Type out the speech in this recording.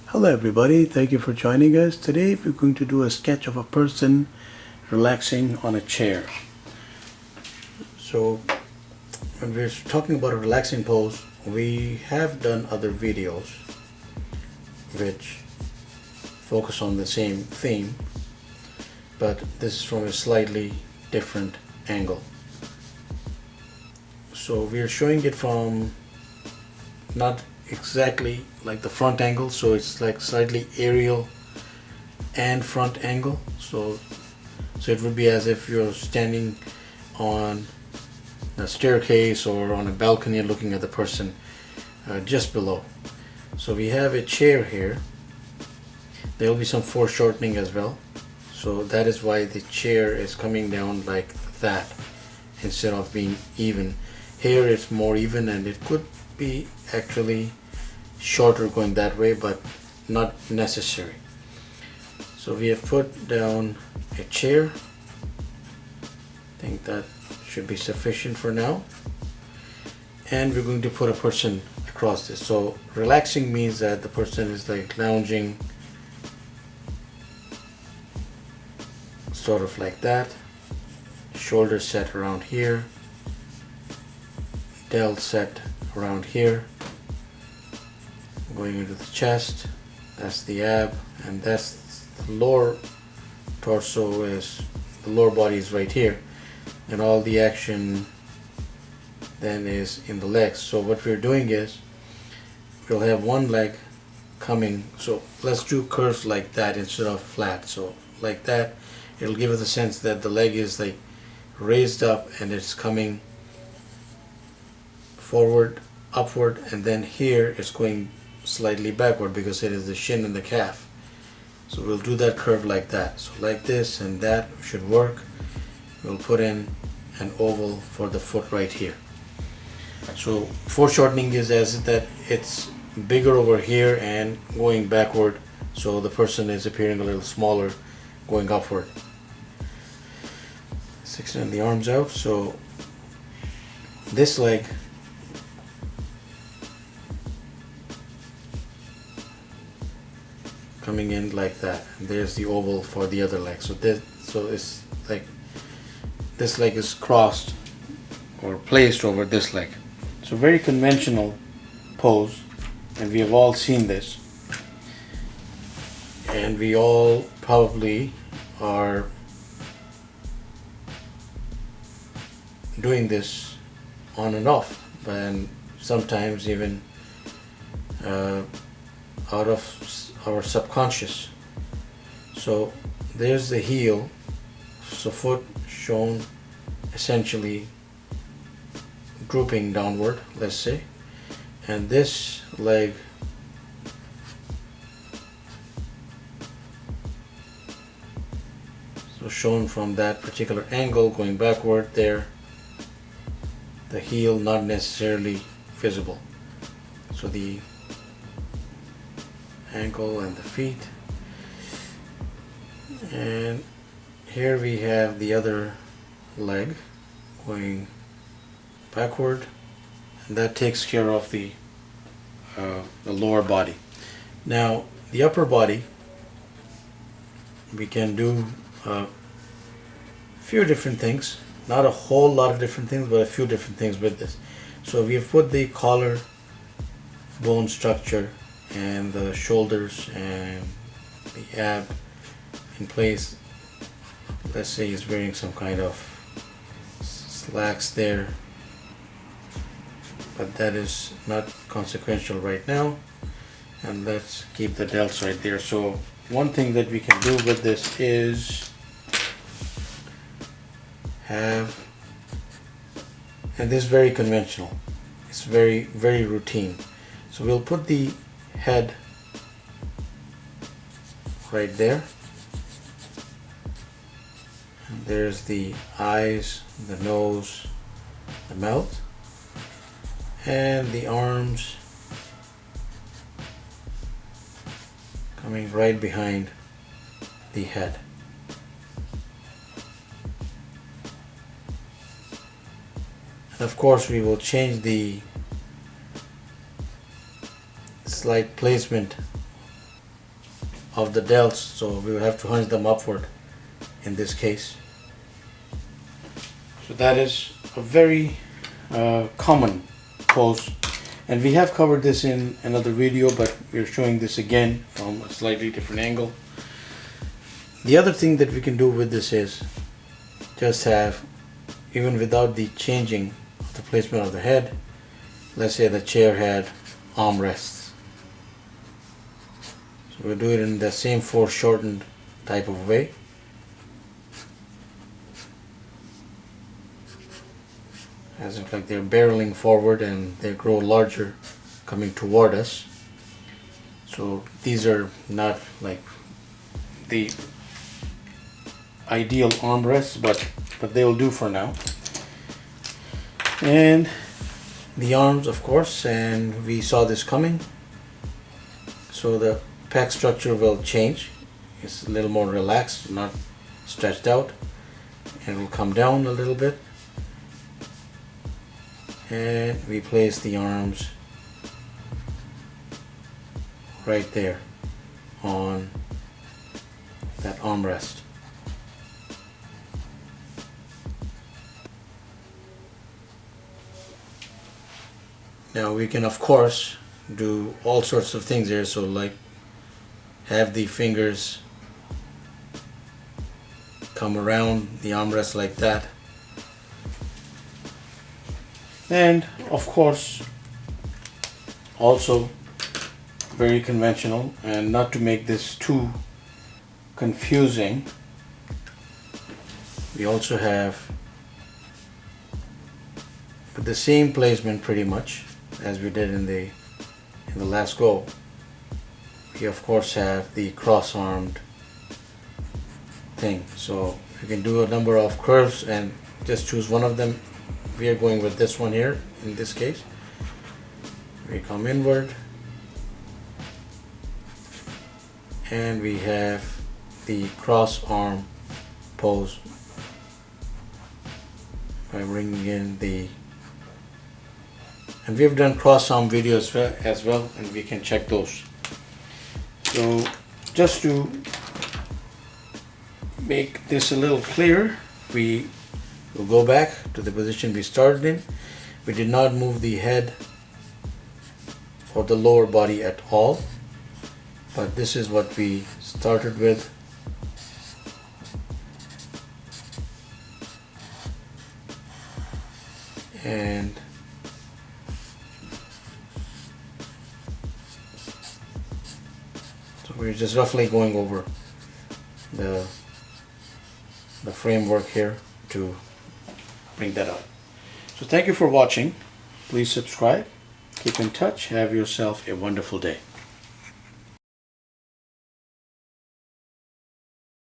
Hello everybody, thank you for joining us. Today we're going to do a sketch of a person relaxing on a chair. So when we're talking about a relaxing pose, we have done other videos which focus on the same theme, but this is from a slightly different angle. So we're showing it from not exactly like the front angle, so it's like slightly aerial and front angle, so it would be as if you're standing on a staircase or on a balcony looking at the person just below. So we have a chair here. There will be some foreshortening as well, so that is why the chair is coming down like that instead of being even. Here it's more even, and it could be actually shorter going that way, but not necessary. So we have put down a chair. I think that should be sufficient for now, and we're going to put a person across this. So relaxing means that the person is like lounging sort of like that, shoulders set around here, delt set around here, going into the chest. That's the ab, and that's the lower torso, is the lower body is right here, and all the action then is in the legs. So what we're doing is we'll have one leg coming, so let's do curves like that instead of flat. So like that, it'll give us a sense that the leg is like raised up and it's coming forward, upward, and then here it's going slightly backward because it is the shin and the calf. So we'll do that curve like that. So like this, and that should work. We'll put in an oval for the foot right here. So foreshortening is as that it's bigger over here and going backward, so the person is appearing a little smaller going upward. Let's extend the arms out. So this leg coming in like that, and there's the oval for the other leg. So it's like this leg is crossed or placed over this leg. So very conventional pose, and we have all seen this, and we all probably are doing this on and off, and sometimes even out of our subconscious. So there's the heel, so foot shown essentially drooping downward, let's say, and this leg so shown from that particular angle going backward there, the heel not necessarily visible. So the ankle and the feet, and here we have the other leg going backward, and that takes care of the lower body. Now the upper body, we can do a few different things, not a whole lot of different things, but a few different things with this. So we have put the collar bone structure and the shoulders and the ab in place. Let's say he's wearing some kind of slacks there, but that is not consequential right now, and let's keep the delts right there. So one thing that we can do with this is have, and this is very conventional, it's very routine. So we'll put the head right there, and there's the eyes, the nose, the mouth, and the arms coming right behind the head. And of course we will change the slight placement of the delts, so we will have to hunch them upward in this case. So that is a very common pose, and we have covered this in another video, but we're showing this again from a slightly different angle. The other thing that we can do with this is just have, even without the changing of the placement of the head, let's say the chair had armrests. So we'll do it in the same foreshortened type of way. As if like they're barreling forward and they grow larger coming toward us. So these are not like the ideal armrests, but they will do for now. And the arms, of course, and we saw this coming. So the pec structure will change. It's a little more relaxed, not stretched out, and it will come down a little bit. And we place the arms right there on that armrest. Now we can of course do all sorts of things here, so like have the fingers come around the armrest like that. And of course, also very conventional, and not to make this too confusing, we also have, with the same placement pretty much as we did in the last go, we of course have the cross-armed thing. So you can do a number of curves and just choose one of them. We are going with this one here in this case. We come inward and we have the cross arm pose by bringing in the, and we have done cross arm videos as well, and we can check those. So just to make this a little clearer, we will go back to the position we started in. We did not move the head or the lower body at all, but this is what we started with. And so we're just roughly going over the framework here to bring that up. So thank you for watching. Please subscribe, keep in touch, have yourself a wonderful day.